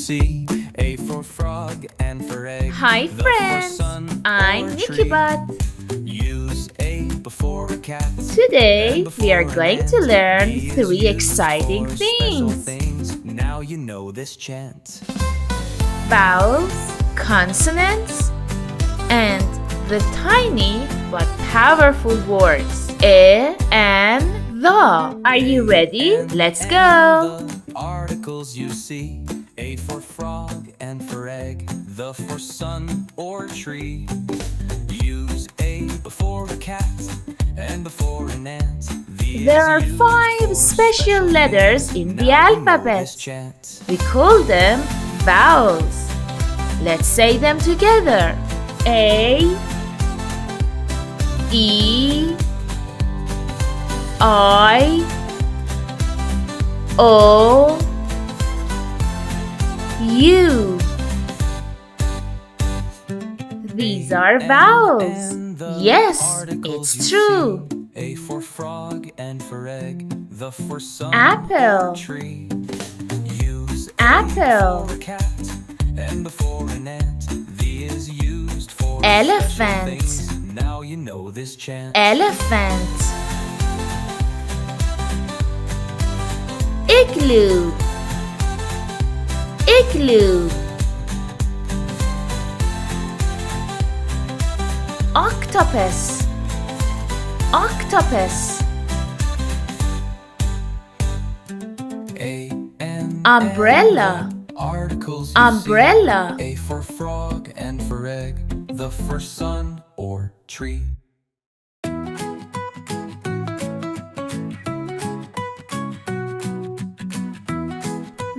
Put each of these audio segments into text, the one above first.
see. A for frog and for egg. Hi The for friends, sun I'm or tree. Nickibot. Use A before a cat. Today And we are before going an to ant. learn B is 3 used exciting for special things. Now you know this chant. Vowels, consonants, and the tiny but powerful words and the. Are you ready? Let's go! The articles you see. A for frog and for egg. The for sun or tree. Use A before a cat and before an ant. The There is are used 5 for special letters things. in the Now you know alphabet. this chant. We call them vowels. Let's say them together. A, E, I, O, U. These are vowels. And the Yes, articles it's you true. see. A for frog and for egg. The for sun Apple. or tree. Use A Apple. before a cat and before an ant. The is used for Elephant. special things. Now you know this chant. Elephant. Igloo. Igloo. Octopus. Octopus. A and Umbrella. the articles you Umbrella. see. A for frog and for egg. The for sun or tree.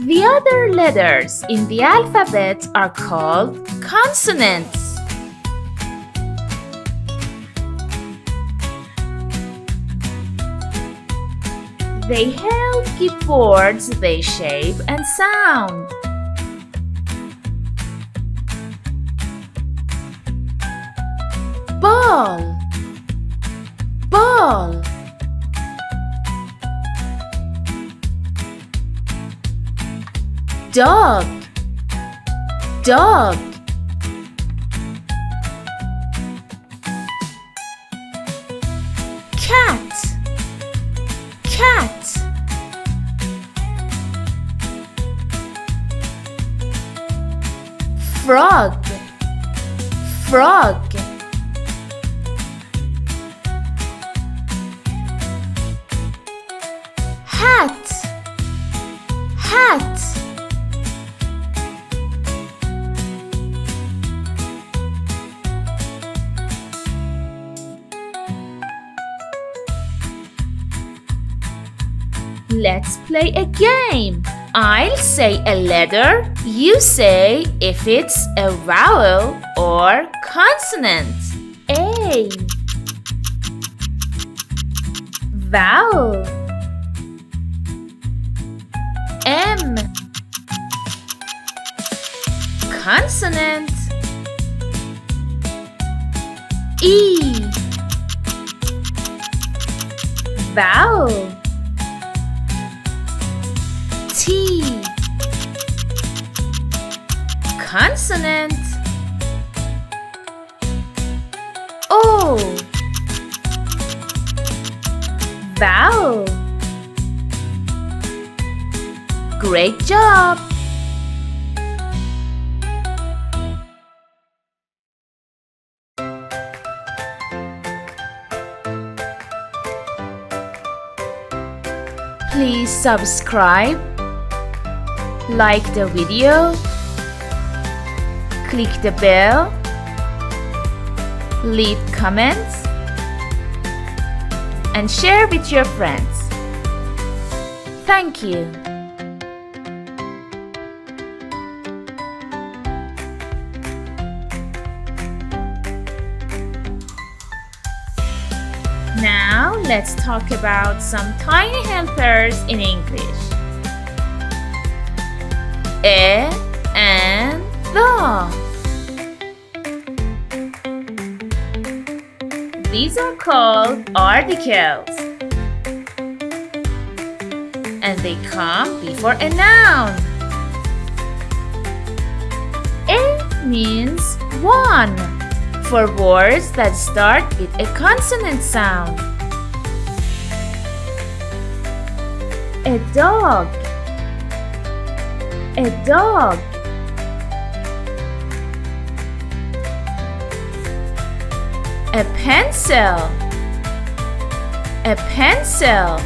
The other letters in the alphabet are called consonants. They help give words their shape and sound. Ball, ball. Dog, dog. Cat, cat. Frog, frog. Hat, hat. Let's play a game. I'll say a letter. You say if it's a vowel or consonant. A. Vowel. M. Consonant. E. Vowel. T. Consonant. O. Vowel. Great job! Please subscribe, like the video, click the bell, leave comments, and share with your friends. Thank you. Now let's talk about some tiny helpers in English. A and the. These are called articles, and they come before a noun. means one for words that start with a consonant sound. A dog. A dog. A pencil. A pencil.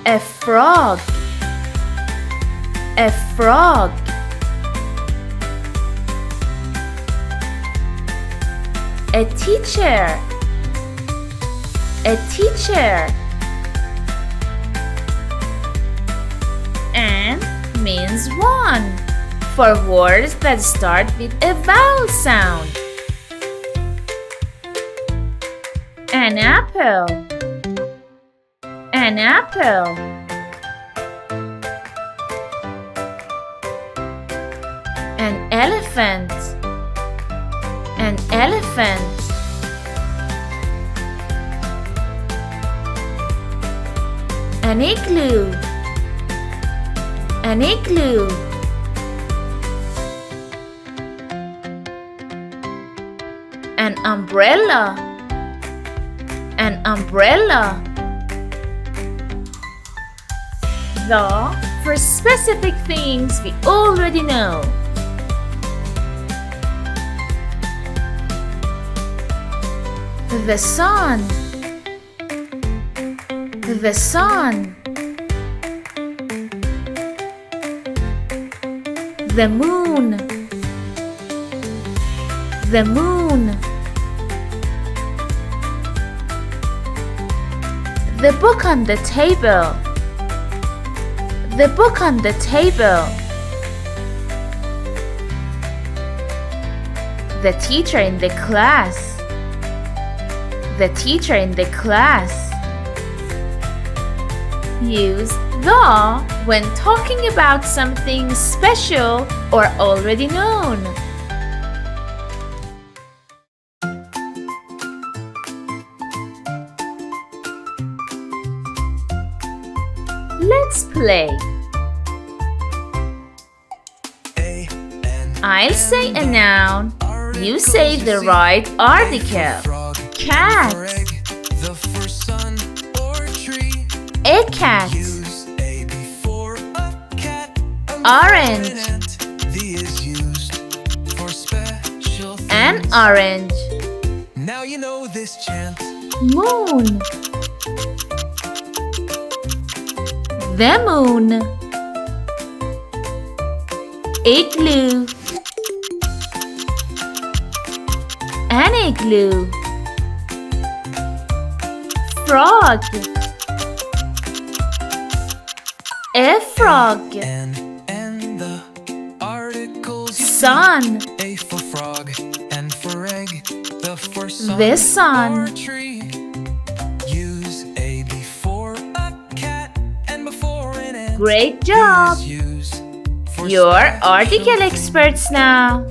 A frog. A frog. A teacher. A teacher. And means one for words that start with a vowel sound. An apple. An apple. An elephant. An elephant. An igloo. An igloo. An umbrella. An umbrella. The for specific things we already know. The sun. The sun. The moon. The moon. The book on the table. The book on the table. The teacher in the class. The teacher in the class. Use the when talking about something special or already known. Let's play. I'll say a noun. You say the right article. Cat. A cat. Orange. An orange. Now you know this chant. Moon. The moon. Igloo. An igloo. Frog. A frog. And the articles. Sun. A for frog and for egg. The for sun. The sun. Or tree. Use a before a cat and before an ant. Great job. You're article experts now.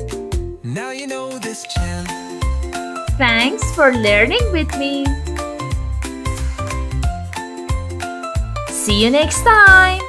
Now you know this chant. Thanks for learning with me. See you next time.